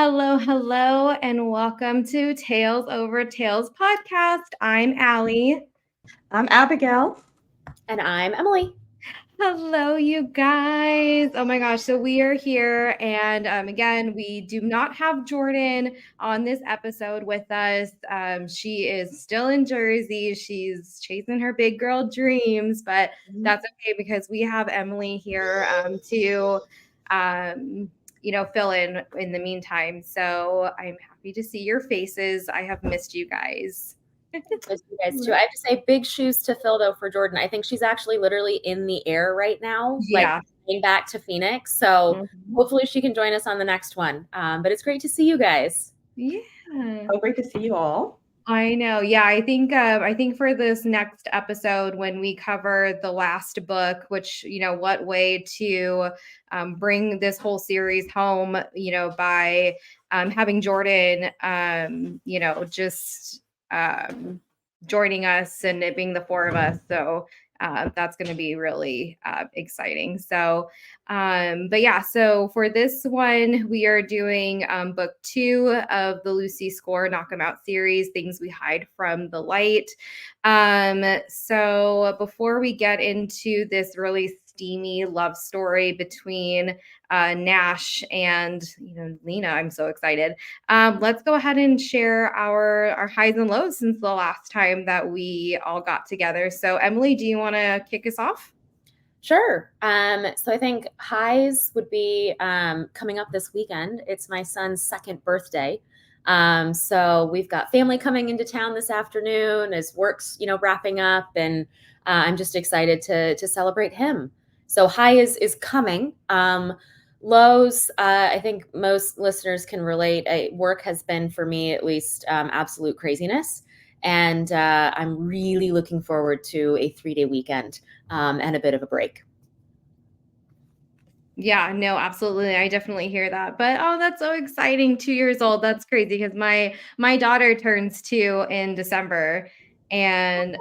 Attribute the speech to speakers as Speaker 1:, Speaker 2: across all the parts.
Speaker 1: Hello, hello, and welcome to Tales Over Tales podcast. I'm Allie.
Speaker 2: I'm Abigail.
Speaker 3: And I'm Emily.
Speaker 1: Hello, you guys. Oh my gosh. So we are here. And again, we do not have Jordan on this episode with us. She is still in Jersey. She's chasing her big girl dreams, but that's okay because we have Emily here to fill in the meantime. So I'm happy to see your faces. I have missed you guys.
Speaker 3: Miss you guys too. I have to say, big shoes to fill though for Jordan. I think she's actually literally in the air right now,
Speaker 1: Yeah.
Speaker 3: like getting back to Phoenix. So hopefully she can join us on the next one. But it's great to see you guys.
Speaker 1: Yeah.
Speaker 2: Oh, great to see you all.
Speaker 1: I know. Yeah, I think for this next episode when we cover the last book, which what way to bring this whole series home, by having Jordan, just joining us and it being the four of us. So that's going to be really exciting. So, but yeah, so for this one, we are doing book 2 of the Lucy Score Knockemout series, Things We Hide from the Light. So before we get into this really steamy love story between Nash and Lina, I'm so excited. Let's go ahead and share our highs and lows since the last time that we all got together. So Emily, do you want to kick us off?
Speaker 3: Sure. So I think highs would be coming up this weekend. It's my son's 2nd birthday. So we've got family coming into town this afternoon as work's, wrapping up, and I'm just excited to celebrate him. So high is coming. Lows, I think most listeners can relate. Work has been, for me at least, absolute craziness. And I'm really looking forward to a 3-day weekend and a bit of a break.
Speaker 1: Yeah, no, absolutely. I definitely hear that. But that's so exciting. 2 years old. That's crazy because my daughter turns 2 in December. And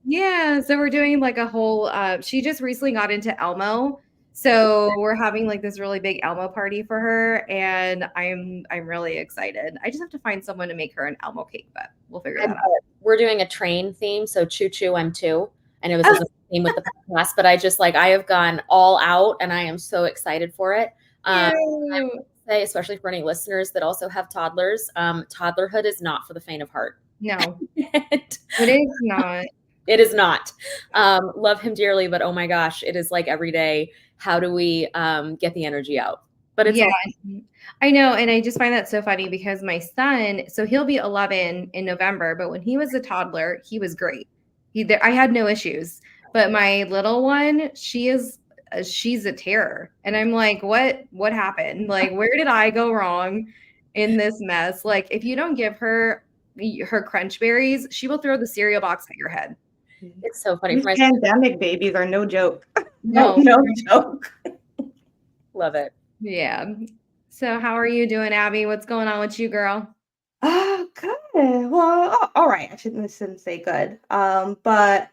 Speaker 1: yeah, so we're doing like a whole she just recently got into Elmo. So we're having like this really big Elmo party for her, and I'm really excited. I just have to find someone to make her an Elmo cake, but we'll figure that out.
Speaker 3: We're doing a train theme, so Choo Choo I'm 2. I know this isn't the theme with the podcast, but I have gone all out, and I am so excited for it. I would say, especially for any listeners that also have toddlers, toddlerhood is not for the faint of heart.
Speaker 1: No, it is not.
Speaker 3: It is not. Love him dearly, but oh my gosh, it is like every day. How do we get the energy out? But it's
Speaker 1: I know, and I just find that so funny because my son, so he'll be 11 in November, but when he was a toddler, he was great. I had no issues. But my little one, she's a terror, and I'm like, what happened? Like, where did I go wrong in this mess? Like, if you don't give her crunch berries, she will throw the cereal box at your head.
Speaker 3: It's so funny.
Speaker 2: These pandemic babies are no joke.
Speaker 1: No
Speaker 2: joke.
Speaker 3: Love it.
Speaker 1: Yeah. So how are you doing, Abby? What's going on with you, girl?
Speaker 2: Oh, good. Well, all right. I shouldn't say good. But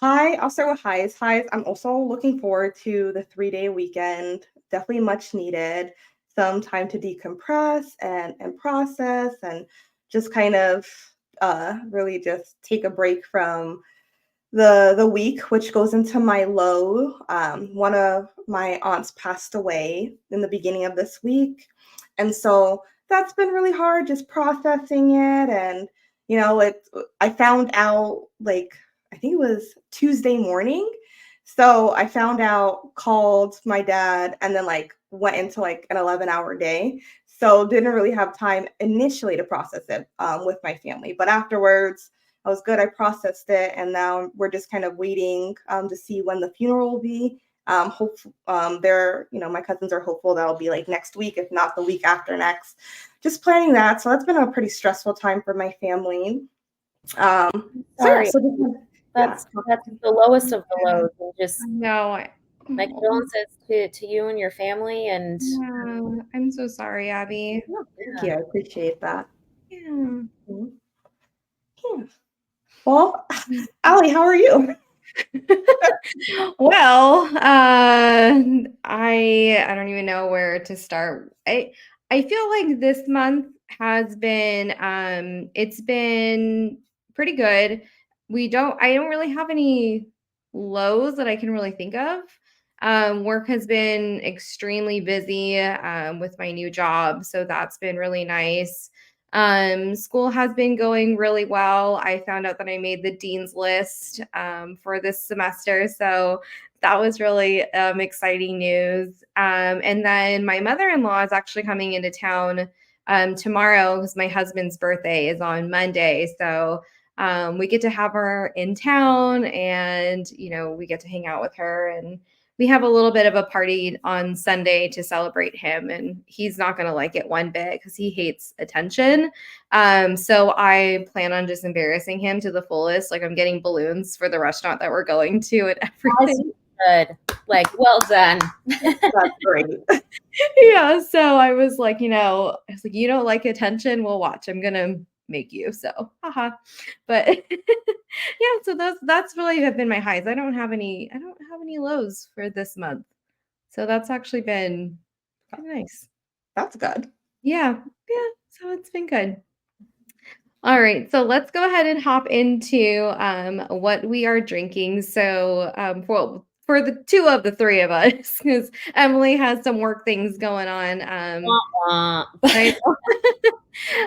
Speaker 2: I'll start with highs. I'm also looking forward to the 3-day weekend. Definitely much needed. Some time to decompress and process and just kind of really just take a break from the week, which goes into my low. One of my aunts passed away in the beginning of this week. And so that's been really hard, just processing it. And, I found out I think it was Tuesday morning. So I found out, called my dad, and then went into an 11-hour day. So didn't really have time initially to process it with my family. But afterwards, I was good. I processed it, and now we're just kind of waiting to see when the funeral will be. My cousins are hopeful that'll be next week, if not the week after next. Just planning that. So that's been a pretty stressful time for my family.
Speaker 3: Sorry. That's the lowest of the lows. And just my condolences to you and your family. And
Speaker 1: I'm so sorry, Abby.
Speaker 2: Thank you. I appreciate that.
Speaker 1: Yeah.
Speaker 2: Yeah. Well, Allie, how are you?
Speaker 1: Well, I don't even know where to start. I feel like this month has been it's been pretty good. I don't really have any lows that I can really think of. Work has been extremely busy with my new job, so that's been really nice. School has been going really well. I found out that I made the dean's list for this semester, so that was really exciting news. And then my mother-in-law is actually coming into town tomorrow because my husband's birthday is on Monday. So we get to have her in town and, we get to hang out with her. And we have a little bit of a party on Sunday to celebrate him. And he's not going to like it one bit because he hates attention. So I plan on just embarrassing him to the fullest. Like I'm getting balloons for the restaurant that we're going to and everything.
Speaker 3: Good. Like, well done.
Speaker 2: That's great.
Speaker 1: Yeah. So I was like, you don't like attention. Well, watch. I'm gonna make you. So, haha. But yeah. So that's really have been my highs. I don't have any lows for this month. So that's actually been nice.
Speaker 2: That's good.
Speaker 1: Yeah. Yeah. So it's been good. All right, so let's go ahead and hop into what we are drinking. So, for the two of the three of us, because Emily has some work things going on. Right?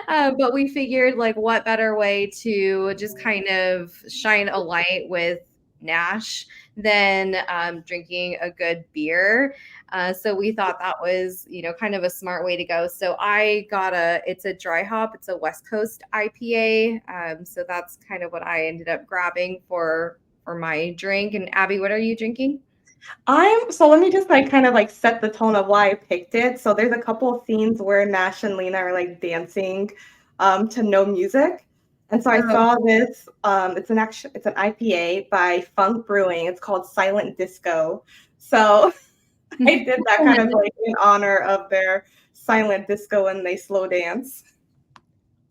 Speaker 1: But we figured, like, what better way to just kind of shine a light with Nash than drinking a good beer. So we thought that was, kind of a smart way to go. So I got it's a dry hop. It's a West Coast IPA. So that's kind of what I ended up grabbing for my drink. And Abby, what are you drinking?
Speaker 2: So let me just kind of set the tone of why I picked it. So there's a couple of scenes where Nash and Lina are dancing to no music. And so I saw this, it's an IPA by Funk Brewing. It's called Silent Disco. So I did that kind of in honor of their silent disco when they slow dance.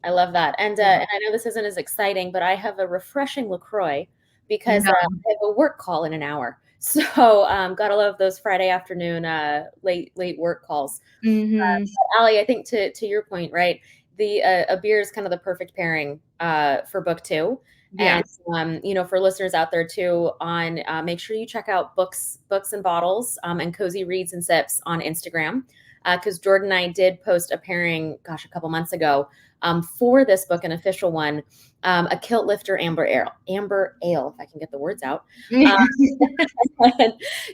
Speaker 3: I love that. And I know this isn't as exciting, but I have a refreshing LaCroix because I have a work call in an hour. So gotta love those Friday afternoon late work calls. Allie, I think to your point, right? A beer is kind of the perfect pairing for book two. Yeah. And for listeners out there too, make sure you check out Books and Bottles and Cozy Reads and Sips on Instagram, because Jordan and I did post a pairing, a couple months ago, for this book, an official one, a Kilt Lifter Amber Ale, if I can get the words out.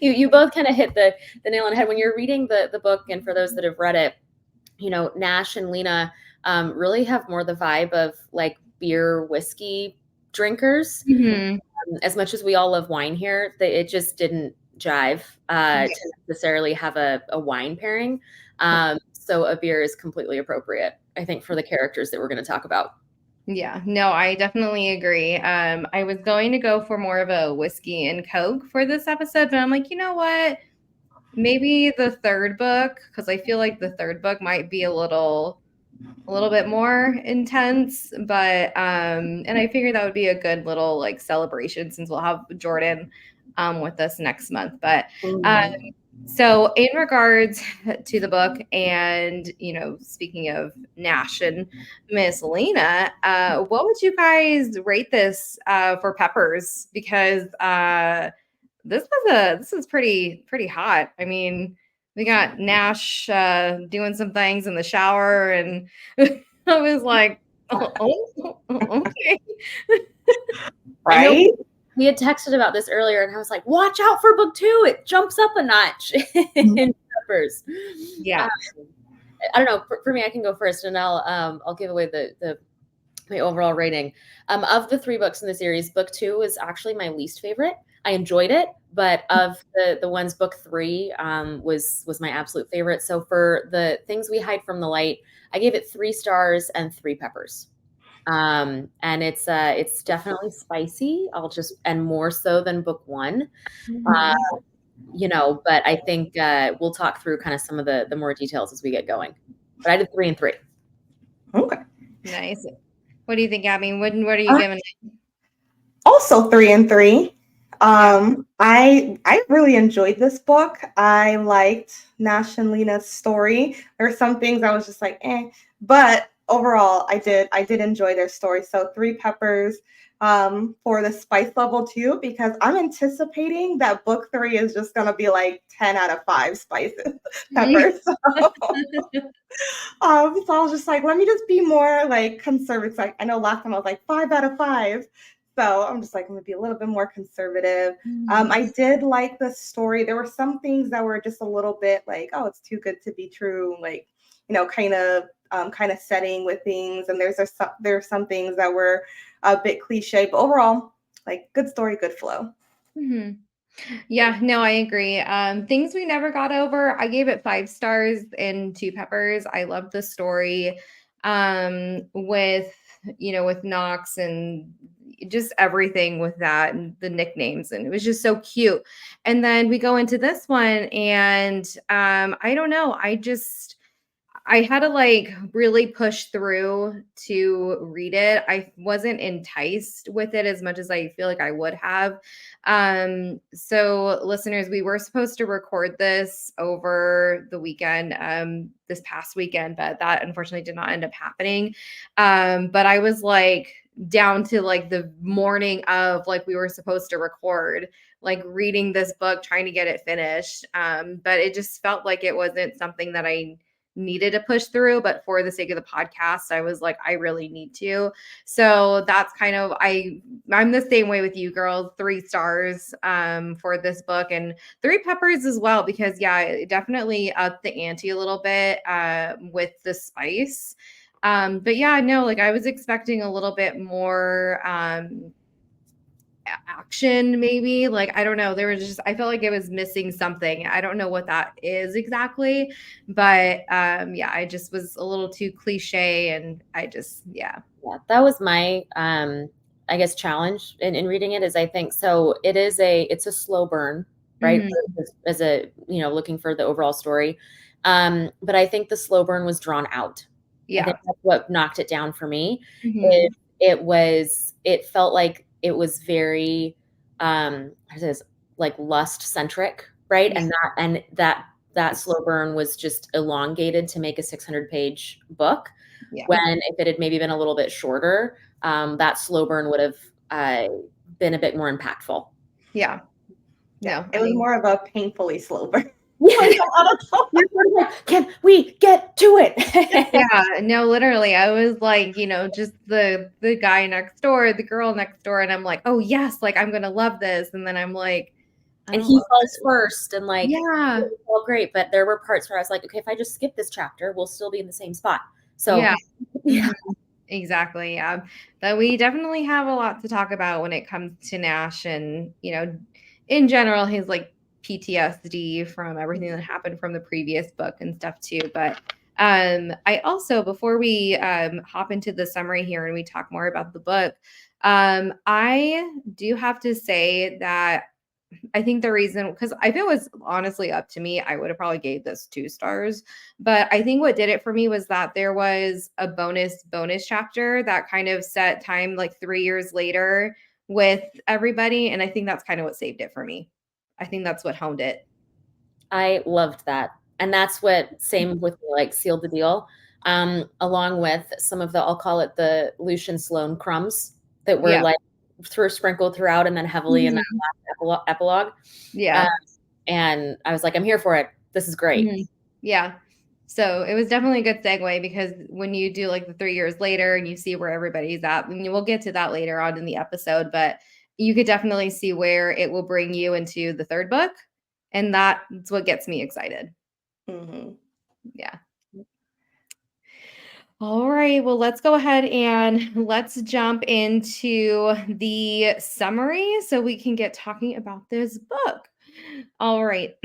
Speaker 3: You both kind of hit the nail on the head when you're reading the book, and for those that have read it, Nash and Lina really have more the vibe of like beer, whiskey drinkers. As much as we all love wine here, it just didn't jive to necessarily have a wine pairing. So a beer is completely appropriate, I think, for the characters that we're going to talk about.
Speaker 1: Yeah, no, I definitely agree. I was going to go for more of a whiskey and Coke for this episode, but I'm like, you know what? Maybe the third book, because I feel like the third book might be a little bit more intense, but and I figured that would be a good little celebration since we'll have Jordan with us next month. But so in regards to the book, and speaking of Nash and Miss Lina, what would you guys rate this for peppers? Because this is pretty hot. I mean, we got Nash doing some things in the shower, and I was like, oh okay.
Speaker 2: Right?
Speaker 3: We had texted about this earlier, and I was like, watch out for book two. It jumps up a notch in peppers.
Speaker 1: Yeah.
Speaker 3: I don't know. For me, I can go first, and I'll give away my overall rating. Of the three books in the series, book two was actually my least favorite. I enjoyed it, but of the ones, book three was my absolute favorite. So for the things we hide from the light, I gave it 3 stars and 3 peppers. And it's definitely spicy. And more so than book one. But I think we'll talk through kind of some of the more details as we get going. But I did 3 and 3.
Speaker 2: Okay.
Speaker 1: Nice. What do you think, Abby? What are you giving it?
Speaker 2: Also 3 and 3. I really enjoyed this book. I liked Nash and Lina's story. There were some things I was just like, but overall, I did enjoy their story. So 3 peppers for the spice level 2, because I'm anticipating that book 3 is just gonna be like 10 out of 5 spices peppers. So I was just like, let me just be more like conservative. Like, I know last time I was like 5 out of 5. So I'm just like, I'm gonna be a little bit more conservative. I did like the story. There were some things that were just a little bit like, oh, it's too good to be true. Like, kind of setting with things. And there's some things that were a bit cliche, but overall, like good story, good flow.
Speaker 1: Mhm. Yeah, no, I agree. Things we never got over, I gave it 5 stars and 2 peppers. I loved the story. With with Knox and just everything with that and the nicknames, and it was just so cute. And then we go into this one, and I don't know, I had to like really push through to read it. I wasn't enticed with it as much as I feel like I would have. So listeners, we were supposed to record this over the weekend, this past weekend, but that unfortunately did not end up happening. But I was like down to like the morning of like we were supposed to record, like reading this book, trying to get it finished. But it just felt like it wasn't something that I needed to push through, but for the sake of the podcast, I was like, I really need to. So that's kind of I'm the same way with you girls. 3 stars for this book, and 3 peppers as well, because yeah, it definitely upped the ante a little bit with the spice. But yeah, no, like I was expecting a little bit more action, maybe. Like I don't know, there was just, I felt like it was missing something. I don't know what that is exactly, but yeah, I just was a little too cliche, and I just
Speaker 3: Yeah, that was my I guess challenge in reading it. Is I think so it's a slow burn, right?
Speaker 1: Mhm.
Speaker 3: As a looking for the overall story. But I think the slow burn was drawn out. I think
Speaker 1: Yeah.
Speaker 3: that's what knocked it down for me.
Speaker 1: Mhm.
Speaker 3: It felt like it was very how to say this, like lust centric, right?
Speaker 1: Yeah.
Speaker 3: And that slow burn was just elongated to make a 600-page book.
Speaker 1: Yeah.
Speaker 3: When if it had maybe been a little bit shorter, that slow burn would have been a bit more impactful.
Speaker 1: Yeah.
Speaker 2: Yeah,
Speaker 1: No,
Speaker 2: it was more of a painfully slow burn.
Speaker 3: Yeah. You're sort of like, can we get to it?
Speaker 1: yeah, no, literally. I was like, just the guy next door, the girl next door, and I'm like, oh yes, like I'm gonna love this. And then I'm like, I
Speaker 3: And
Speaker 1: don't
Speaker 3: he
Speaker 1: love
Speaker 3: falls
Speaker 1: this.
Speaker 3: first, and like it
Speaker 1: Yeah.
Speaker 3: was all great, but there were parts where I was like, okay, if I just skip this chapter, we'll still be in the same spot. So
Speaker 1: Yeah.
Speaker 3: yeah.
Speaker 1: Mhm. Exactly. Yeah. But we definitely have a lot to talk about when it comes to Nash, and, in general, his like PTSD from everything that happened from the previous book and stuff too. But I also, before we hop into the summary here and we talk more about the book, I do have to say that I think the reason, because if it was honestly up to me, I would have probably gave this 2 stars. But I think what did it for me was that there was a bonus chapter that kind of set time like 3 years later with everybody. And I think that's kind of what saved it for me. I think that's what honed it.
Speaker 3: I loved that. And that's what same with me, like sealed the deal. Along with some of the, I'll call it the Lucian Sloan crumbs that were
Speaker 1: Yeah.
Speaker 3: like sprinkled throughout and then heavily in that
Speaker 1: Mhm.
Speaker 3: last epilogue.
Speaker 1: Yeah.
Speaker 3: And I was like, I'm here for it. This is great.
Speaker 1: Mhm. Yeah. So it was definitely a good segue, because when you do like the 3 years later and you see where everybody's at, and we'll get to that later on in the episode, but you could definitely see where it will bring you into the third book. And that's what gets me excited.
Speaker 2: Mhm.
Speaker 1: Yeah. All right. Well, let's go ahead and let's jump into the summary so we can get talking about this book. All right.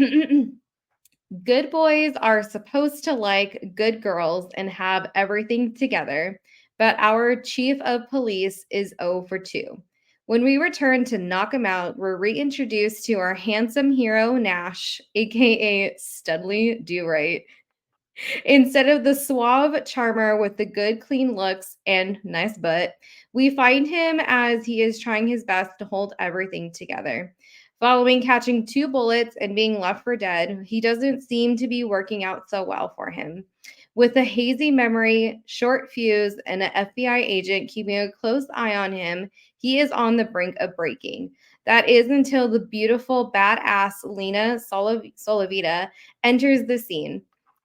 Speaker 1: Good boys are supposed to like good girls and have everything together, but our chief of police is 0 for 2. When we return to Knockemout, we're reintroduced to our handsome hero, Nash, aka Studley Do Right. Instead of the suave charmer with the good, clean looks and nice butt, we find him as he is trying his best to hold everything together. Following catching 2 bullets and being left for dead, he doesn't seem to be working out so well for him. With a hazy memory, short fuse, and an FBI agent keeping a close eye on him, he is on the brink of breaking. That is until the beautiful, badass Lina Solavita enters the scene.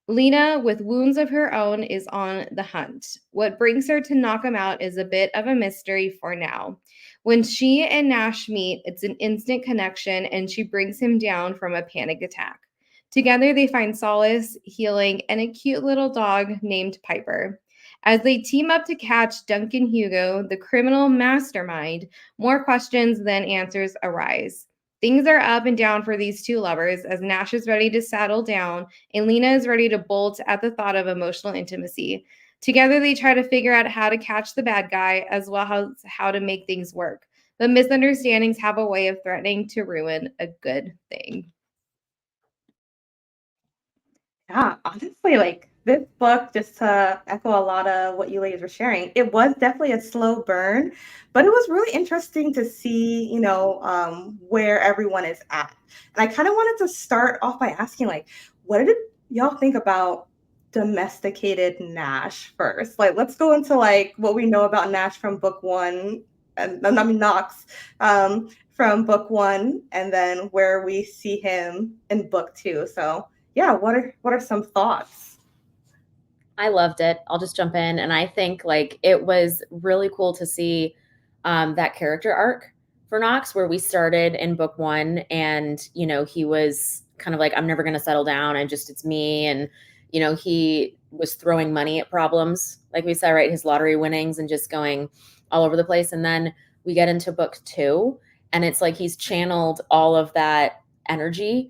Speaker 1: Lina, with wounds of her own, is on the hunt. What brings her to knock him out is a bit of a mystery for now. When she and Nash meet, it's an instant connection, and she brings him down from a panic attack. Together, they find solace, healing, and a cute little dog named Piper. As they team up to catch Duncan Hugo, the criminal mastermind, more questions than answers arise. Things are up and down for these 2 lovers as Nash is ready to settle down and Lina is ready to bolt at the thought of emotional intimacy. Together, they try to figure out how to catch the bad guy as well as how to make things work. But misunderstandings have a way of threatening to ruin a good thing.
Speaker 2: Yeah, honestly, like this book, just to echo a lot of what you ladies were sharing, it was definitely a slow burn, but it was really interesting to see, where everyone is at. And I kind of wanted to start off by asking, like, what did y'all think about domesticated Nash first? Like, let's go into like what we know about Nash from book one, and I mean Knox, from book one, and then where we see him in book two. So yeah, what are some thoughts?
Speaker 3: I loved it. I'll just jump in. And I think like it was really cool to see that character arc for Knox, where we started in book one and, he was kind of like, I'm never going to settle down. It's me. And, he was throwing money at problems, like we said, right? His lottery winnings and just going all over the place. And then we get into book two and it's like he's channeled all of that energy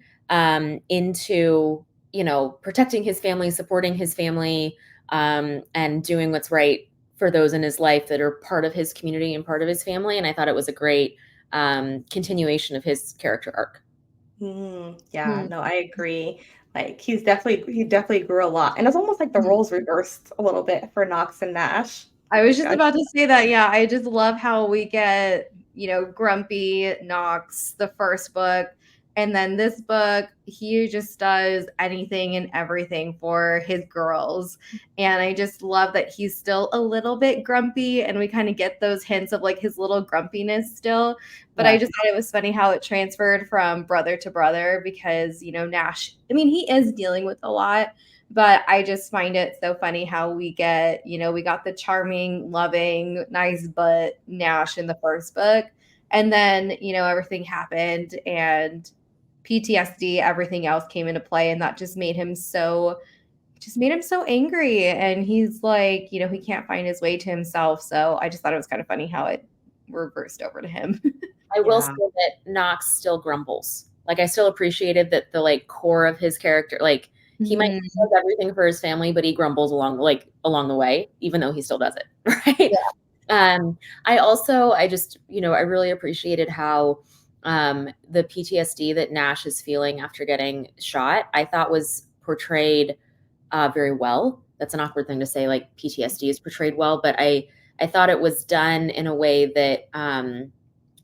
Speaker 3: into protecting his family, supporting his family, and doing what's right for those in his life that are part of his community and part of his family. And I thought it was a great continuation of his character arc.
Speaker 2: Yeah, no, I agree. Like he definitely grew a lot, and it's almost like the roles reversed a little bit for Knox and Nash.
Speaker 1: I was
Speaker 2: Like,
Speaker 1: just about to say that. Yeah, I just love how we get, grumpy Knox the first book. And then this book, he just does anything and everything for his girls. And I just love that he's still a little bit grumpy. And we kind of get those hints of like his little grumpiness still. But I
Speaker 2: yeah.
Speaker 1: just thought it was funny how it transferred from brother to brother because, Nash, I mean, he is dealing with a lot, but I just find it so funny how we get, we got the charming, loving, nice butt Nash in the first book. And then, everything happened and PTSD, everything else came into play. And that just made him so angry. And he's like, he can't find his way to himself. So I just thought it was kind of funny how it reversed over to him.
Speaker 3: I will
Speaker 2: Yeah.
Speaker 3: say that Knox still grumbles. Like I still appreciated that the like core of his character, like he might does everything for his family, but he grumbles along the way, even though he still does it. Right.
Speaker 1: Yeah.
Speaker 3: I really appreciated how the PTSD that Nash is feeling after getting shot, I thought was portrayed very well. That's an awkward thing to say, like PTSD is portrayed well, but I thought it was done in a way that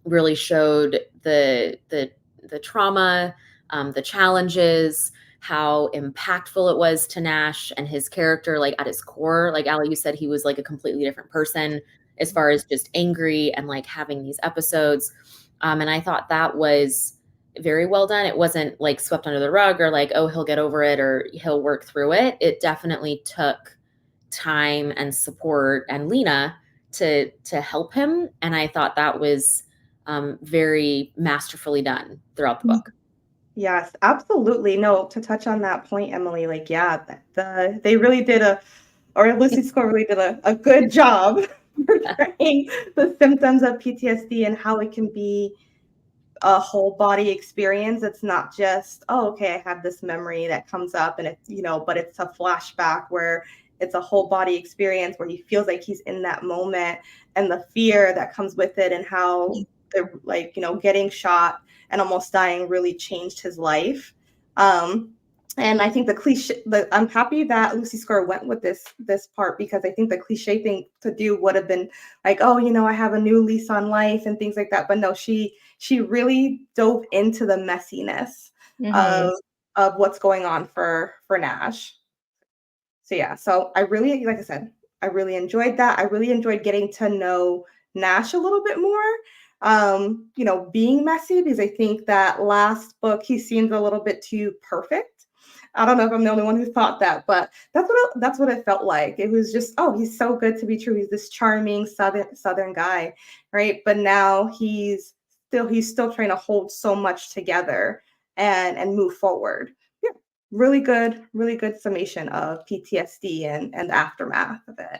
Speaker 3: really showed the trauma, the challenges, how impactful it was to Nash and his character, like at his core. Like Allie, you said, he was like a completely different person as far as just angry and like having these episodes. And I thought that was very well done. It wasn't like swept under the rug or like, oh, he'll get over it or he'll work through it. It definitely took time and support and Lina to help him. And I thought that was very masterfully done throughout the book.
Speaker 2: Yes, absolutely. No, to touch on that point, Emily, like, yeah, they really did or Lucy Score really did a good job portraying the symptoms of PTSD and how it can be a whole body experience. It's not just, oh, okay, I have this memory that comes up and it's, but it's a flashback where it's a whole body experience where he feels like he's in that moment and the fear that comes with it and how like, getting shot and almost dying really changed his life. And I think I'm happy that Lucy Score went with this part, because I think the cliche thing to do would have been like, oh, I have a new lease on life and things like that. But no, she really dove into the messiness
Speaker 1: Mm-hmm.
Speaker 2: of what's going on for Nash. So yeah, so I really, like I said, I really enjoyed that. I really enjoyed getting to know Nash a little bit more. Being messy, because I think that last book he seemed a little bit too perfect. I don't know if I'm the only one who thought that, but that's what it felt like. It was just, oh, he's so good to be true. He's this charming southern guy, right? But now he's still trying to hold so much together and move forward. Yeah, really good summation of PTSD and the aftermath of it.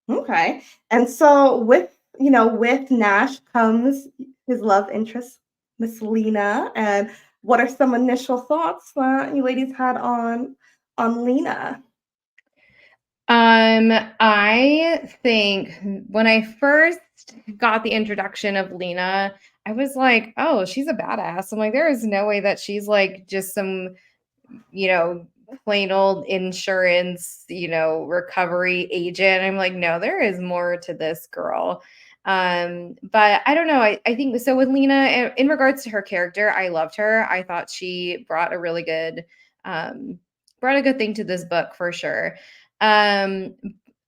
Speaker 2: Okay. And so with Nash comes his love interest, Miss Lina. And what are some initial thoughts that you ladies had on Lina?
Speaker 1: I think when I first got the introduction of Lina, I was like, oh, she's a badass. I'm like, there is no way that she's like just some, you know, plain old insurance, recovery agent. I'm like, no, there is more to this girl. But I don't know. I think so with Lina, in regards to her character, I loved her. I thought she um, brought a good thing to this book for sure. Um,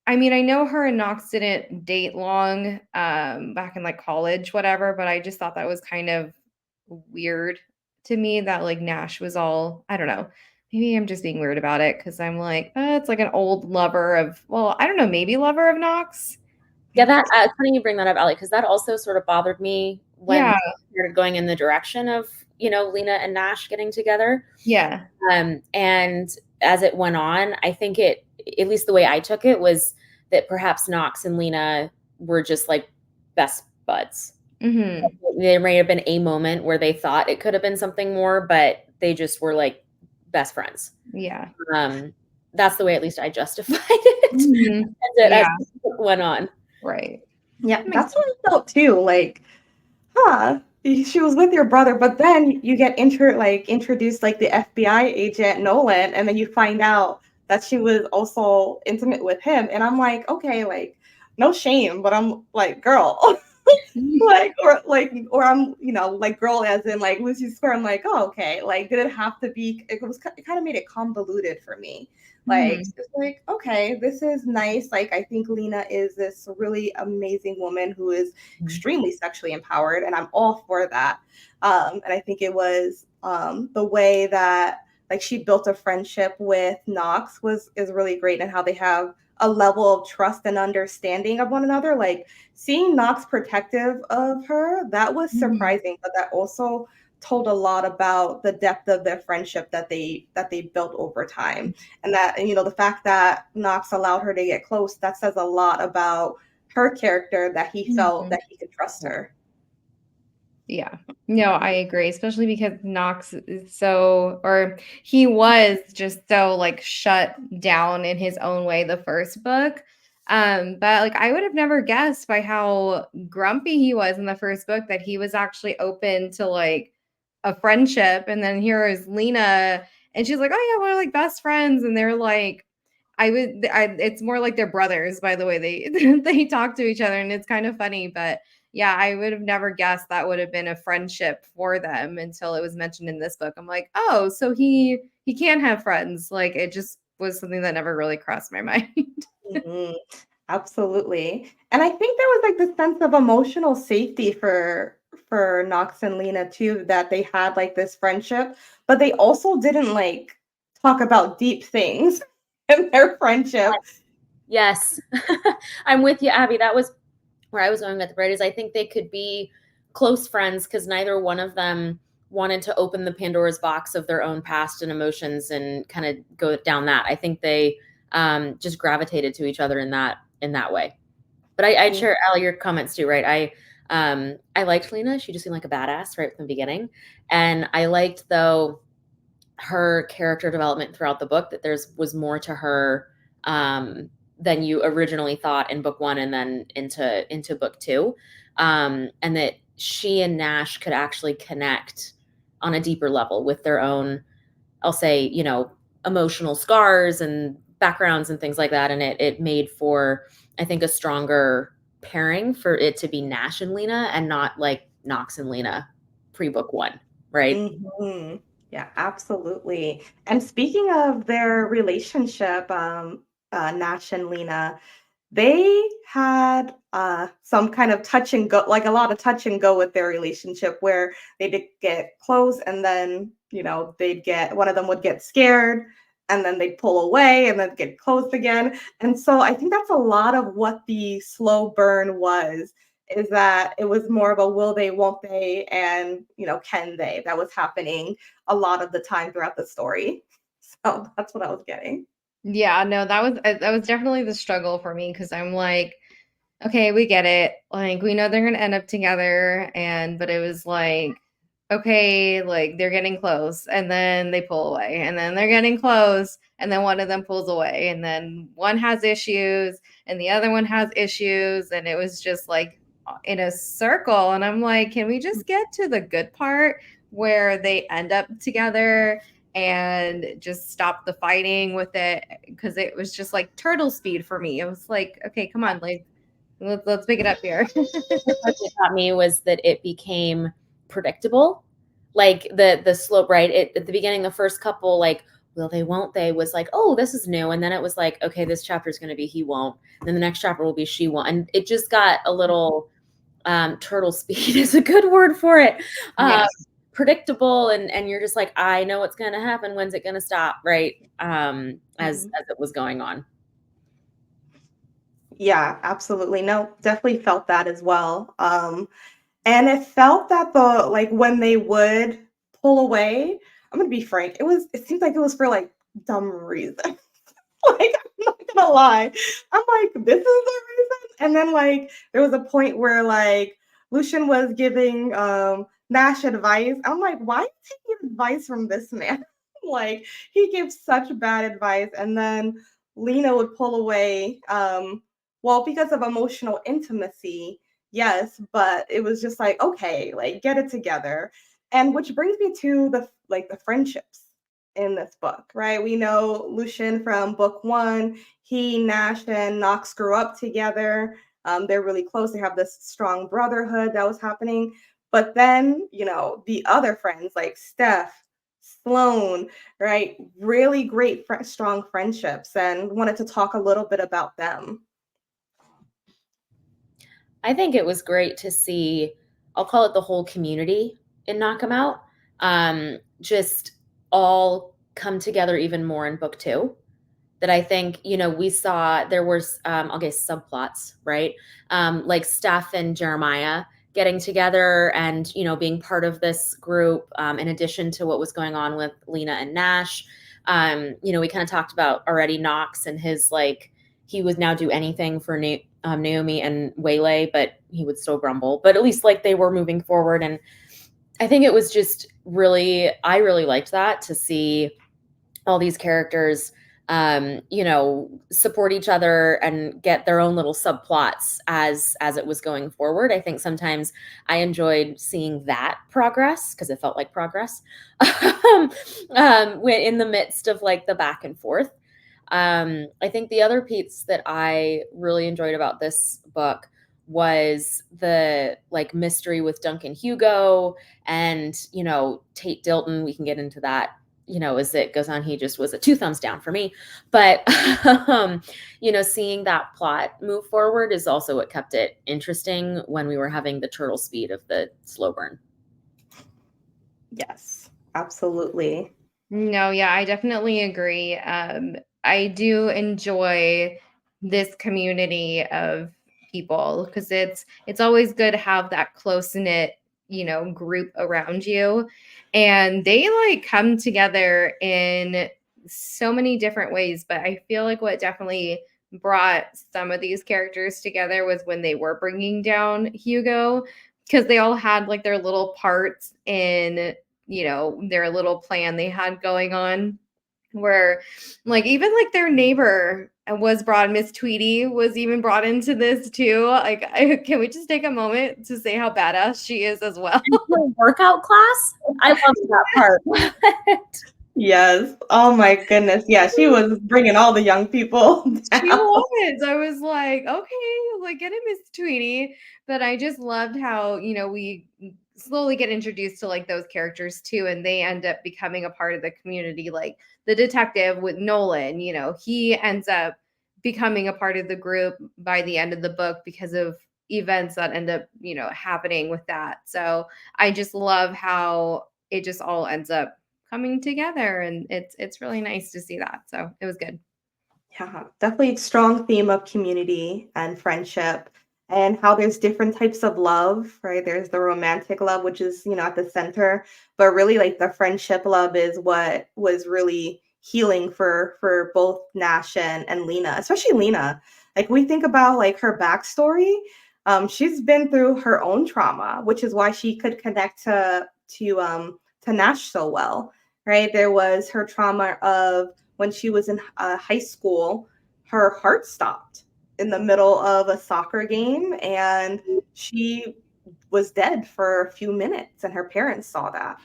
Speaker 1: I mean, I know her and Knox didn't date long, back in like college, whatever, but I just thought that was kind of weird to me that like Nash was all, I don't know. Maybe I'm just being weird about it because I'm like, it's like an old lover of, well, I don't know, maybe lover of Knox.
Speaker 3: Yeah, that it's funny you bring that up, Allie, because that also sort of bothered me when
Speaker 1: Yeah,
Speaker 3: they started going in the direction of, Lina and Nash getting together.
Speaker 1: yeah.
Speaker 3: And as it went on, I think at least the way I took it, was that perhaps Knox and Lina were just like best buds.
Speaker 1: Mm-hmm.
Speaker 3: There may have been a moment where they thought it could have been something more, but they just were like best friends.
Speaker 1: Yeah.
Speaker 3: That's the way at least I justified it
Speaker 1: Mm-hmm.
Speaker 3: as
Speaker 1: Yeah.
Speaker 3: the book went on.
Speaker 1: Right.
Speaker 2: Yeah,
Speaker 1: That makes
Speaker 2: that's what I felt too. Like, she was with your brother, but then you get introduced like the FBI agent Nolan, and then you find out that she was also intimate with him. And I'm like, okay, like, no shame, but I'm like, girl.
Speaker 1: sense.
Speaker 2: or I'm like, girl, as in like Lucy Square. I'm like, oh, okay, like, did it have to be? It kind of made it convoluted for me. Like,
Speaker 1: Mhm.
Speaker 2: it's like, okay, this is nice. Like, I think Lina is this really amazing woman who is extremely sexually empowered, and I'm all for that. And I think it was the way that like she built a friendship with Knox is really great, and how they have a level of trust and understanding of one another. Like, seeing Knox protective of her, that was
Speaker 1: Mhm.
Speaker 2: surprising, but that also told a lot about the depth of their friendship that they built over time. And the fact that Knox allowed her to get close, that says a lot about her character, that he felt
Speaker 1: Mhm.
Speaker 2: that he could trust her.
Speaker 1: Yeah. No, I agree, especially because Knox is or he was just so like shut down in his own way the first book. But like I would have never guessed by how grumpy he was in the first book that he was actually open to like a friendship. And then here is Lena, and she's like, "Oh yeah, we're like best friends," and they're like, it's more like they're brothers by the way they they talk to each other, and it's kind of funny, but yeah, I would have never guessed that would have been a friendship for them until it was mentioned in this book. I'm like, oh, so he can have friends. Like it just was something that never really crossed my mind.
Speaker 2: Mhm. Absolutely. And I think there was like this sense of emotional safety for Knox and Lena too, that they had like this friendship, but they also didn't like talk about deep things in their friendship.
Speaker 3: Yes. I'm with you, Abby. That was where I was going with the Bradys. I think they could be close friends because neither one of them wanted to open the Pandora's box of their own past and emotions and kind of go down that. I think they just gravitated to each other in that way. But I'd share, Allie, your comments too, right? I liked Lena. She just seemed like a badass right from the beginning. And I liked, though, her character development throughout the book, that was more to her than you originally thought in book one and then into book two. And that she and Nash could actually connect on a deeper level with their own I'll say, emotional scars and backgrounds and things like that. And it made for, I think, a stronger pairing for it to be Nash and Lina and not like Knox and Lina pre-book one, right?
Speaker 2: Mm-hmm. Yeah, absolutely. And speaking of their relationship, Nash and Lina, they had some kind of touch and go, like a lot of touch and go with their relationship where they did get close and then, they'd get, one of them would get scared and then they'd pull away and then get close again. And so I think that's a lot of what the slow burn was, is that it was more of a will they, won't they, and, can they, that was happening a lot of the time throughout the story. So that's what I was getting.
Speaker 1: Yeah, no, that was definitely the struggle for me because I'm like, okay, we get it. Like, we know they're gonna end up together, but it was like, okay, like they're getting close, and then they pull away, and then they're getting close, and then one of them pulls away, and then one has issues, and the other one has issues, and it was just like in a circle. And I'm like, can we just get to the good part where they end up together and just stop the fighting with it? Because it was just like turtle speed for me. It was like, okay, come on, like let's pick it up here.
Speaker 3: What it taught me was that it became predictable, like the slope, right? At the beginning, the first couple, like, will they, won't they, was like, oh, this is new. And then it was like, okay, this chapter is going to be he won't. And then the next chapter will be she won't. And it just got a little turtle speed is a good word for it.
Speaker 1: Yes.
Speaker 3: Predictable, and you're just like, I know what's going to happen. When's it going to stop, right? As it was going on.
Speaker 2: Yeah, absolutely. No, definitely felt that as well. And it felt that when they would pull away, I'm gonna be frank, it seems like it was for like dumb reason. Like, I'm not gonna lie. I'm like, this is the reason. And then like there was a point where like Lucian was giving Nash advice. I'm like, why are you taking advice from this man? Like, he gives such bad advice. And then Lina would pull away. Well, because of emotional intimacy, yes, but it was just like, okay, like get it together. And which brings me to the friendships in this book, right? We know Lucian from book one. He, Nash, and Knox grew up together. They're really close. They have this strong brotherhood that was happening. But then, the other friends like Steph, Sloane, right? Really great, strong friendships, and wanted to talk a little bit about them.
Speaker 3: I think it was great to see, I'll call it the whole community in Knockemout, just all come together even more in book two. That I think, we saw there was, I'll guess, subplots, right? Like Steph and Jeremiah getting together and, being part of this group, in addition to what was going on with Lina and Nash. We kind of talked about already Knox and his, like, he would now do anything for Naomi and Waylay, but he would still grumble. But at least like they were moving forward. And I think it was just I really liked that, to see all these characters, support each other and get their own little subplots as it was going forward. I think sometimes I enjoyed seeing that progress because it felt like progress when in the midst of like the back and forth. I think the other piece that I really enjoyed about this book was the like mystery with Duncan Hugo and, Tate Dilton. We can get into that, as it goes on. He just was a 2 thumbs down for me. But, seeing that plot move forward is also what kept it interesting when we were having the turtle speed of the slow burn.
Speaker 2: Yes, absolutely.
Speaker 1: No, yeah, I definitely agree. I do enjoy this community of people because it's always good to have that close knit, group around you. And they like come together in so many different ways. But I feel like what definitely brought some of these characters together was when they were bringing down Hugo, because they all had like their little parts in their little plan they had going on, where like even like their neighbor was brought, Miss Tweety was even brought into this too. Like, can we just take a moment to say how badass she is as well?
Speaker 3: Workout class? I love that part.
Speaker 2: Yes. Oh my goodness. Yeah, she was bringing all the young people
Speaker 1: She
Speaker 2: down.
Speaker 1: was. I was like, okay, like get it, Miss Tweety. But I just loved how, we slowly get introduced to like those characters too, and they end up becoming a part of the community. Like the detective with Nolan, he ends up becoming a part of the group by the end of the book because of events that end up, happening with that. So I just love how it just all ends up coming together, and it's really nice to see that. So it was good.
Speaker 2: Yeah, definitely a strong theme of community and friendship and how there's different types of love, right? There's the romantic love, which is, at the center, but really like the friendship love is what was really healing for both Nash and Lina, especially Lina. Like we think about like her backstory. She's been through her own trauma, which is why she could connect to Nash so well, right? There was her trauma of when she was in high school, her heart stopped in the middle of a soccer game and she was dead for a few minutes, and her parents saw that.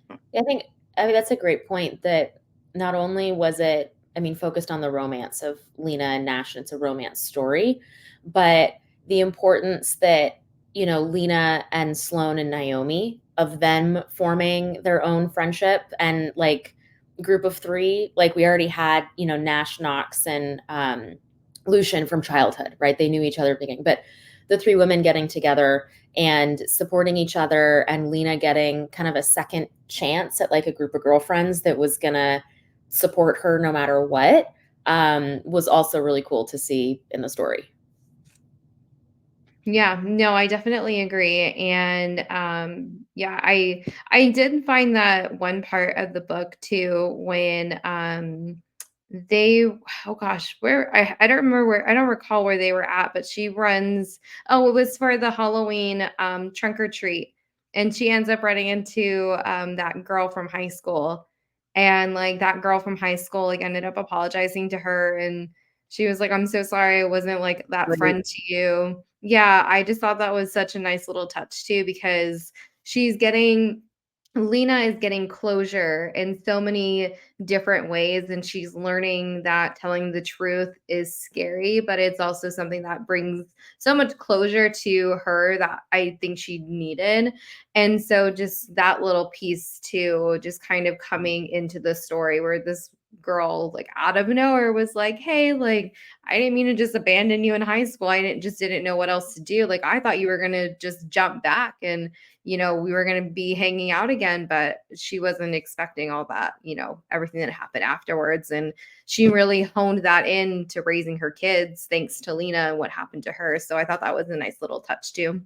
Speaker 3: I mean, that's a great point that not only was it, I mean, focused on the romance of Lina and Nash, and it's a romance story, but the importance that, Lina and Sloane and Naomi, of them forming their own friendship and like group of three, like we already had, Nash, Knox, and Lucian from childhood, right? They knew each other at the beginning, but the three women getting together and supporting each other, and Lina getting kind of a second chance at like a group of girlfriends that was gonna support her no matter what, was also really cool to see in the story.
Speaker 1: Yeah, no, I definitely agree. And yeah, I did find that one part of the book too when they oh gosh, where I don't remember where I don't recall where they were at, but she runs oh, it was for the Halloween trunk or treat. And she ends up running into that girl from high school. And like that girl from high school like ended up apologizing to her, and she was like, I'm so sorry I wasn't like that
Speaker 3: Right.
Speaker 1: friend to you. Yeah, I just thought that was such a nice little touch too, because she's getting Lena is getting closure in so many different ways, and she's learning that telling the truth is scary, but it's also something that brings so much closure to her that I think she needed. And so just that little piece too, just kind of coming into the story where this girl like out of nowhere was like, hey, like I didn't mean to just abandon you in high school. I didn't know what else to do. Like I thought you were gonna just jump back and we were going to be hanging out again, but she wasn't expecting all that, everything that happened afterwards. And she really honed that in to raising her kids thanks to Lena and what happened to her. So I thought that was a nice little touch too.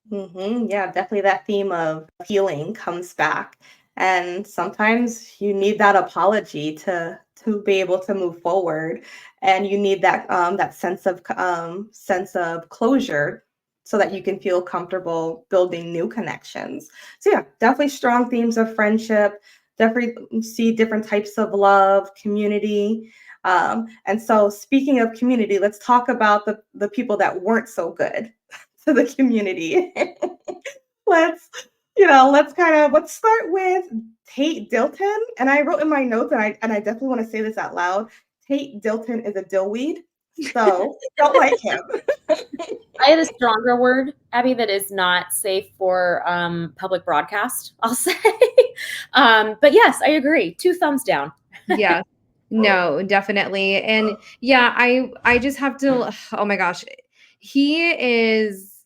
Speaker 2: Yeah, definitely that theme of healing comes back. And sometimes you need that apology to be able to move forward. And you need that sense of closure so that you can feel comfortable building new connections. So yeah, definitely strong themes of friendship, definitely see different types of love, community. And so speaking of community, let's talk about the people that weren't so good to the community. let's let's start with Tate Dilton. And I wrote in my notes, and I definitely want to say this out loud. Tate Dilton is a dillweed, so don't like him.
Speaker 3: I had a stronger word, Abby, that is not safe for public broadcast, I'll say. But yes, I agree. 2 thumbs down.
Speaker 1: Yeah. No, definitely. And yeah, I just have to oh my gosh. He is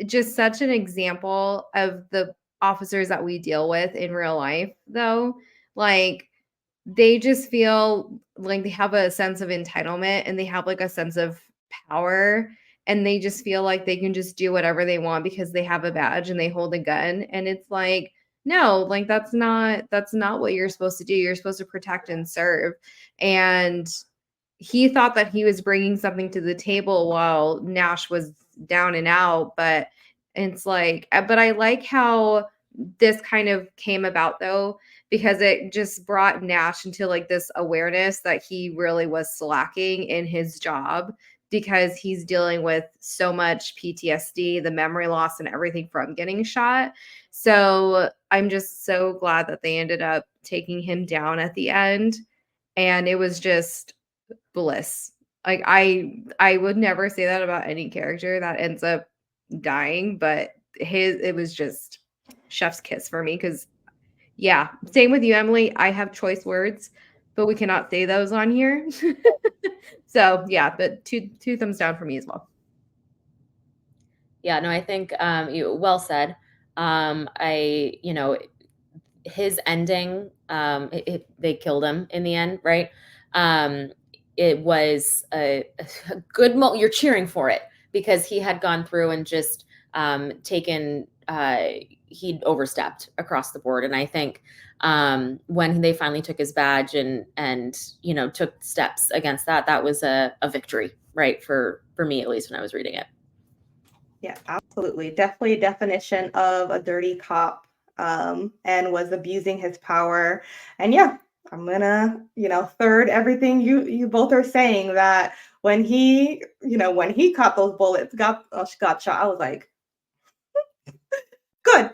Speaker 1: just such an example of the officers that we deal with in real life though. Like they just feel like they have a sense of entitlement, and they have like a sense of power, and they just feel like they can just do whatever they want because they have a badge and they hold a gun, and it's like no, like that's not what you're supposed to do. You're supposed to protect and serve. And he thought that he was bringing something to the table while Nash was down and out, but it's like but I like how this kind of came about though, because it just brought Nash into like this awareness that he really was slacking in his job, because he's dealing with so much PTSD, the memory loss and everything from getting shot. So I'm just so glad that they ended up taking him down at the end. And it was just bliss. Like I would never say that about any character that ends up dying, but it was just chef's kiss for me because yeah, same with you, Emily. I have choice words, but we cannot say those on here. So yeah, but two thumbs down for me as well.
Speaker 3: Yeah, no, I think you well said. His ending, they killed him in the end, right? It was a good moment. You're cheering for it because he had gone through and just taken, he'd overstepped across the board. And I think when they finally took his badge and took steps against that, that was a victory, right? For me, at least when I was reading it.
Speaker 2: Yeah, absolutely. Definitely a definition of a dirty cop, and was abusing his power. And yeah, I'm gonna, third everything you both are saying, that when he caught those bullets, got shot, I was like, good.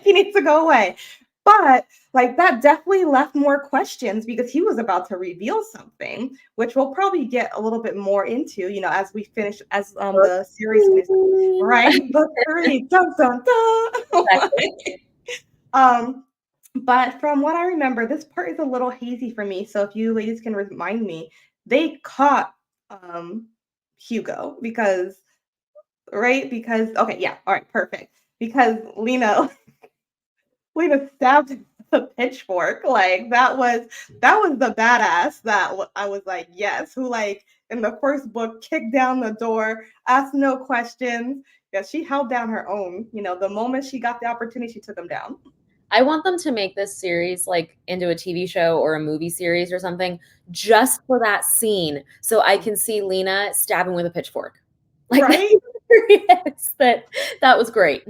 Speaker 2: He needs to go away. But like that definitely left more questions because he was about to reveal something, which we'll probably get a little bit more into, as we finish, as the series finishes, right? Book 3, dun, dun, dun. But from what I remember, this part is a little hazy for me. So if you ladies can remind me, they caught Hugo because, right? Because okay, yeah, all right, perfect. Because Lina stabbed him with a pitchfork. Like that was the badass that I was like, yes, who like in the first book kicked down the door, asked no questions. Yeah, she held down her own. The moment she got the opportunity, she took him down.
Speaker 3: I want them to make this series like into a TV show or a movie series or something just for that scene, so I can see Lina stabbing with a pitchfork. Like,
Speaker 2: right?
Speaker 3: that was great.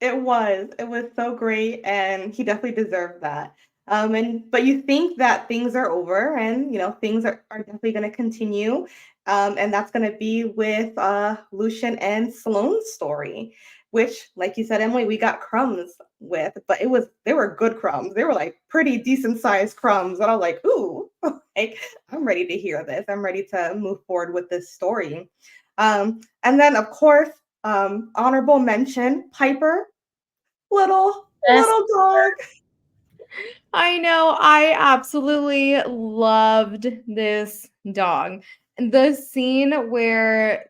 Speaker 2: It was so great, and he definitely deserved that. But you think that things are over, and things are definitely going to continue, and that's going to be with Lucian and Sloane's story, which, like you said, Emily, we got crumbs with, but they were good crumbs. They were like pretty decent sized crumbs, and I was like, ooh, like I'm ready to hear this. I'm ready to move forward with this story. And then of course, honorable mention, Piper, little dog.
Speaker 1: I know. I absolutely loved this dog. The scene where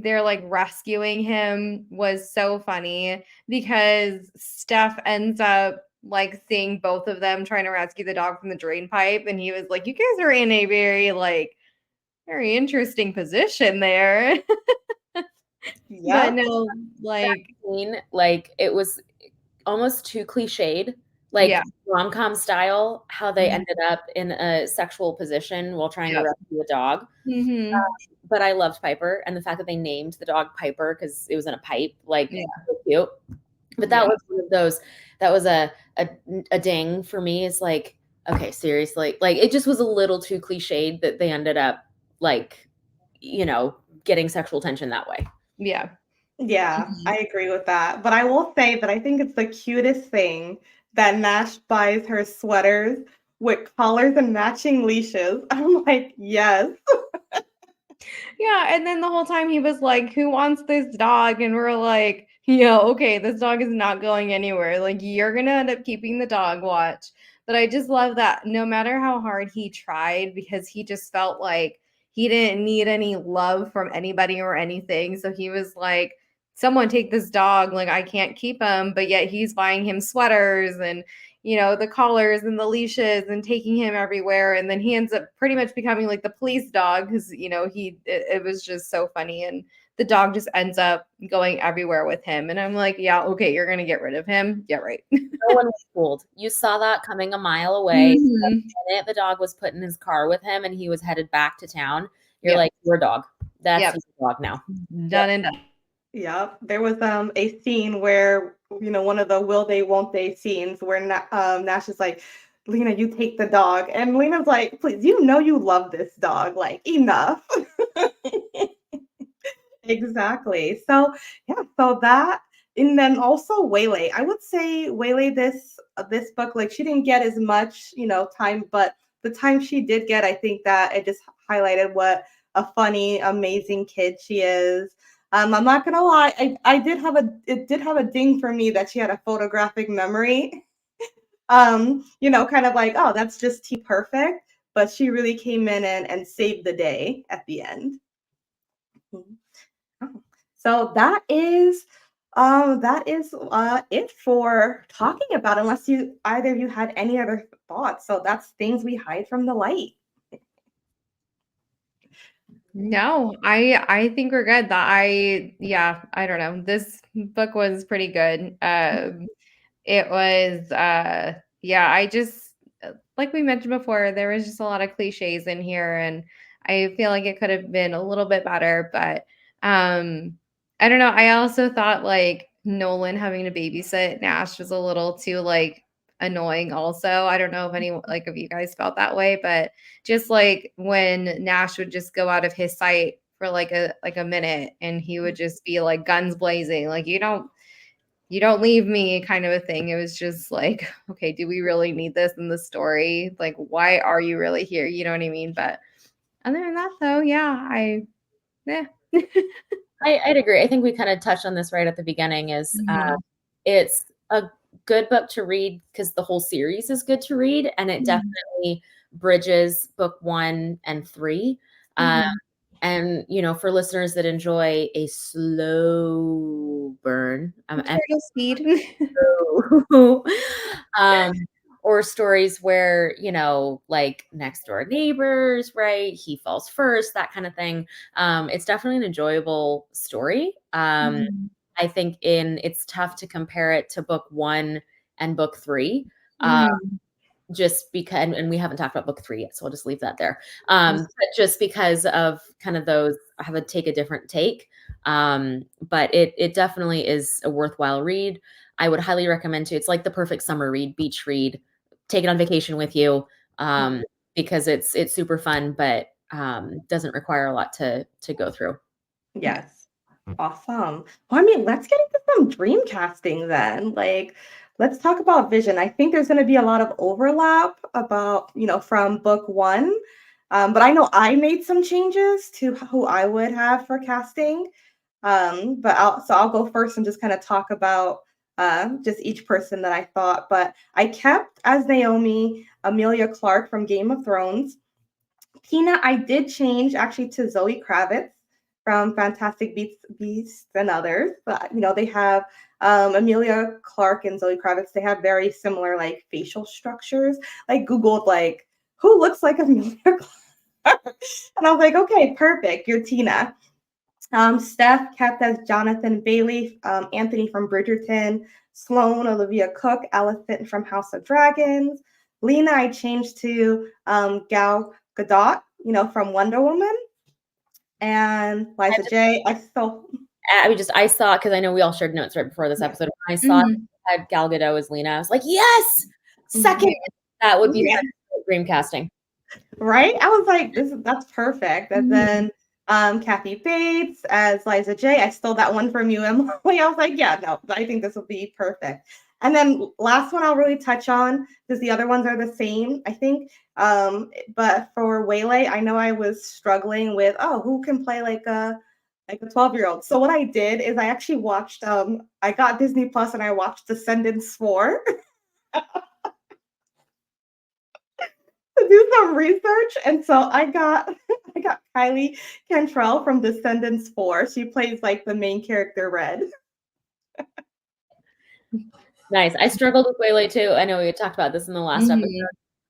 Speaker 1: they're like rescuing him was so funny because Steph ends up like seeing both of them trying to rescue the dog from the drain pipe. And he was like, you guys are in a very interesting position there.
Speaker 2: Yeah.
Speaker 1: But no, like,
Speaker 3: Scene, like it was almost too cliched, like
Speaker 1: yeah.
Speaker 3: rom-com style, how they
Speaker 1: Mhm.
Speaker 3: ended up in a sexual position while trying to
Speaker 1: Yep.
Speaker 3: rescue a dog.
Speaker 1: Mhm.
Speaker 3: But I loved Piper, and the fact that they named the dog Piper because it was in a pipe, like
Speaker 1: Yeah.
Speaker 3: so cute. But that
Speaker 1: Yeah.
Speaker 3: was one of those. That was a ding for me. It's like, okay, seriously, like it just was a little too cliched that they ended up like, getting sexual tension that way.
Speaker 1: Yeah.
Speaker 2: Yeah,
Speaker 1: Mhm.
Speaker 2: I agree with that. But I will say that I think it's the cutest thing that Nash buys her sweaters with collars and matching leashes. I'm like, yes.
Speaker 1: Yeah, and then the whole time he was like, "Who wants this dog?" And we're like, "Yeah, okay, this dog is not going anywhere. Like, you're gonna end up keeping the dog watch." But I just love that no matter how hard he tried, because he just felt like he didn't need any love from anybody or anything. So he was like, "Someone take this dog. Like, I can't keep him." But yet he's buying him sweaters and the collars and the leashes and taking him everywhere. And then he ends up pretty much becoming like the police dog because, it was just so funny. And the dog just ends up going everywhere with him. And I'm like, yeah, okay, you're going to get rid of him. Yeah, right.
Speaker 3: No one was fooled. You saw that coming a mile away.
Speaker 1: Mhm.
Speaker 3: The dog was put in his car with him and he was headed back to town. You're
Speaker 1: Yep.
Speaker 3: like, you're a dog. That's
Speaker 1: Yep.
Speaker 3: your dog now.
Speaker 1: Done and done.
Speaker 2: Yep. There was a scene where, one of the will they, won't they scenes where Nash is like, Lina, you take the dog. And Lena's like, please, you know you love this dog. Like, enough. Exactly. So yeah, so that and then also Waylay. I would say Waylay this book, like she didn't get as much, time, but the time she did get, I think that it just highlighted what a funny, amazing kid she is. I'm not gonna lie, I did have it did have a ding for me that she had a photographic memory. Kind of like, oh, that's just too perfect. But she really came in and saved the day at the end. Mhm. Oh, so that is it for talking about, unless you either of you had any other thoughts. So that's things we hide from the light.
Speaker 1: No, I think we're good. I don't know. This book was pretty good. It was yeah, I just like we mentioned before, there was just a lot of cliches in here, and I feel like it could have been a little bit better, but I don't know. I also thought like Nolan having to babysit Nash was a little too like annoying also. I don't know if any like of you guys felt that way, but just like when Nash would just go out of his sight for like a minute and he would just be like guns blazing, like you don't leave me kind of a thing. It was just like, okay, do we really need this in the story? Like, why are you really here? You know what I mean? But other than that, though, yeah.
Speaker 3: I'd agree. I think we kind of touched on this right at the beginning is
Speaker 1: Mhm.
Speaker 3: it's a good book to read because the whole series is good to read, and it
Speaker 1: Mhm.
Speaker 3: definitely bridges book 1 and 3.
Speaker 1: Mhm.
Speaker 3: And for listeners that enjoy a slow burn,
Speaker 1: Turtle speed.
Speaker 3: um, or stories where, like next door neighbors, right? He falls first, that kind of thing. It's definitely an enjoyable story.
Speaker 1: Mhm.
Speaker 3: I think it's tough to compare it to book 1 and book 3.
Speaker 1: Mhm.
Speaker 3: Just because, and we haven't talked about book 3 yet, so I'll just leave that there. But just because of kind of those, I have to take a different take. But it definitely is a worthwhile read. I would highly recommend to. It's like the perfect summer read, beach read. Take it on vacation with you,
Speaker 2: Mhm.
Speaker 3: because it's super fun, but doesn't require a lot to go through.
Speaker 1: Yeah.
Speaker 2: Yes. Awesome. Well, I mean, let's get into some dream casting then. Like, let's talk about vision. I think there's going to be a lot of overlap about, from book one. But I know I made some changes to who I would have for casting. But I'll go first and just kind of talk about just each person that I thought. But I kept as Naomi Amelia Clark from Game of Thrones. Tina, I did change actually to Zoe Kravitz from Fantastic Beasts and Others. But they have Amelia Clark and Zoe Kravitz. They have very similar like facial structures. I googled like who looks like Amelia Clark, and I was like, okay, perfect. You're Tina. Steph kept as Jonathan Bailey, Anthony from Bridgerton, Sloane Olivia Cook, Alicent from House of Dragons. Lina, I changed to Gal Gadot, from Wonder Woman. And
Speaker 3: I
Speaker 2: Liza
Speaker 3: just,
Speaker 2: J, I still,
Speaker 3: I saw, because I know we all shared notes right before this
Speaker 2: yeah.
Speaker 3: episode. When I saw
Speaker 1: Mhm.
Speaker 3: had Gal Gadot as Lena, I was like, yes,
Speaker 2: Mhm.
Speaker 3: second. That would be
Speaker 2: Yeah.
Speaker 3: such a dream casting.
Speaker 2: Right? I was like, that's perfect. And
Speaker 1: Mhm.
Speaker 2: then Kathy Bates as Liza J. I stole that one from you, Emily. I was like, yeah, no, I think this will be perfect. And then last one I'll really touch on because the other ones are the same, I think. But for Waylay, I know I was struggling with, who can play like a 12-year-old. So what I did is I actually watched I got Disney Plus and I watched Descendants 4. To do some research, and so I got I got Kylie Cantrell from Descendants 4. She plays like the main character Red.
Speaker 3: Nice. I struggled with Waylay too. I know we had talked about this in the last episode.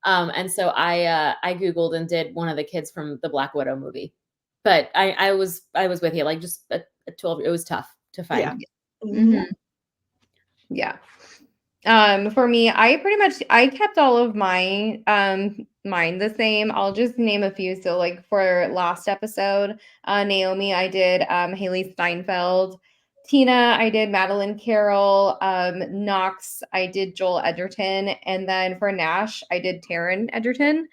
Speaker 1: Mhm.
Speaker 3: And so I Googled and did one of the kids from the Black Widow movie. But I was with you, like just a 12, it was tough to
Speaker 2: Yeah.
Speaker 3: find.
Speaker 2: Mhm.
Speaker 1: Mhm. Yeah. For me, I kept all of my mine the same. I'll just name a few. So like for last episode, Naomi, I did Haley Steinfeld. Tina, I did Madeline Carroll. Knox, I did Joel Edgerton. And then for Nash, I did Taryn Edgerton.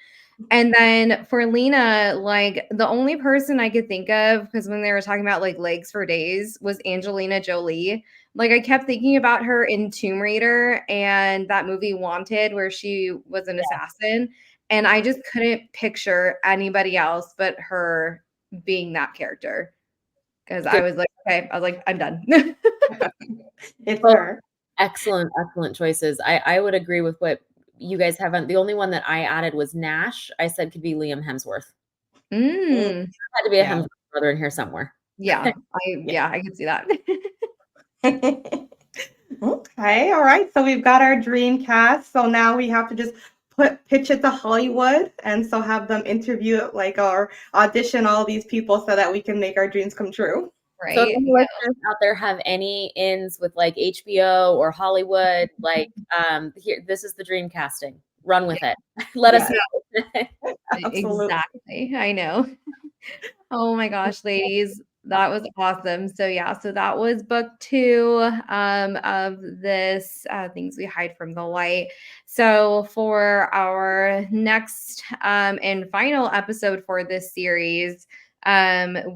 Speaker 1: And then for Lina, like the only person I could think of, because when they were talking about like legs for days, was Angelina Jolie. Like I kept thinking about her in Tomb Raider and that movie Wanted, where she was an assassin. And I just couldn't picture anybody else but her being that character. Because I was like, okay, I was like, I'm done.
Speaker 2: It's
Speaker 3: Well,
Speaker 2: her.
Speaker 3: excellent choices. I would agree with what you guys haven't. The only one that I added was Nash. I said could be Liam Hemsworth.
Speaker 1: Mm,
Speaker 3: Had to be a
Speaker 1: yeah.
Speaker 3: Hemsworth brother in here somewhere.
Speaker 1: Yeah, I can see that.
Speaker 2: Okay, all right. So we've got our dream cast. So now we have to just pitch it to Hollywood, and so have them interview it, like, or audition all these people so that we can make our dreams come true.
Speaker 3: So if
Speaker 1: Right?
Speaker 3: any listeners out there have any ins with like HBO or Hollywood, like here, this is the dream casting. Run with it. Let us know.
Speaker 2: Absolutely.
Speaker 1: Exactly. I know. Oh my gosh, ladies, that was awesome. So yeah, so that was book 2 of this things we hide from the light. So for our next and final episode for this series,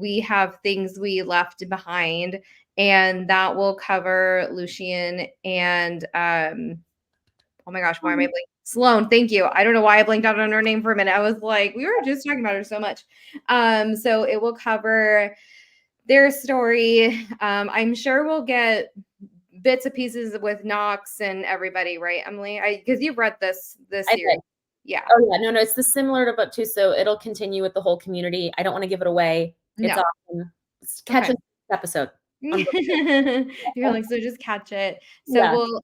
Speaker 1: we have things we left behind, and that will cover Lucian and oh my gosh, why am I blanking? Sloan, thank you. I don't know why I blanked out on her name for a minute. I was like, we were just talking about her so much. So it will cover their story. I'm sure we'll get bits and pieces with Knox and everybody, right, Emily? Because you've read this series. Yeah.
Speaker 3: Oh yeah, no, it's the similar to book 2, so it'll continue with the whole community. I don't want to give it away. It's
Speaker 1: No.
Speaker 3: awesome. Catch us next episode.
Speaker 1: You're like, so just catch it. So
Speaker 3: Yeah.
Speaker 1: we'll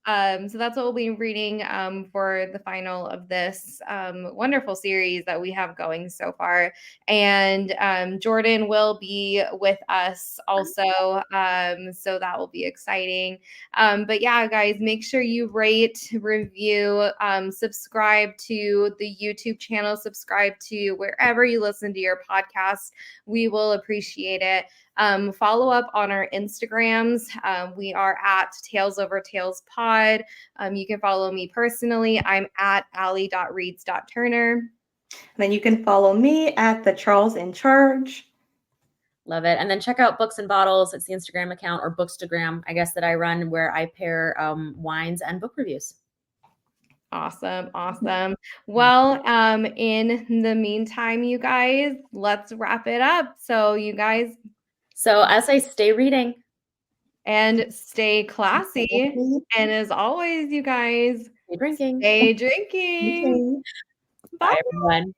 Speaker 1: so that's what we'll be reading for the final of this wonderful series that we have going so far. And Jordan will be with us also. So that will be exciting. But yeah, guys, make sure you rate, review, subscribe to the YouTube channel, subscribe to wherever you listen to your podcast. We will appreciate it. Follow up on our Instagrams. We are at Tales Over Tales Pod. You can follow me personally. I'm at Ally.reads.turner.
Speaker 2: Then you can follow me at the Charles in Charge.
Speaker 3: Love it. And then check out Books and Bottles. It's the Instagram account, or Bookstagram, I guess, that I run, where I pair wines and book reviews.
Speaker 1: Awesome. Well, in the meantime, you guys, let's wrap it up. So you guys,
Speaker 3: So as I stay reading
Speaker 1: and stay classy. And as always, you guys,
Speaker 3: stay drinking.
Speaker 1: stay drinking.
Speaker 3: Bye everyone.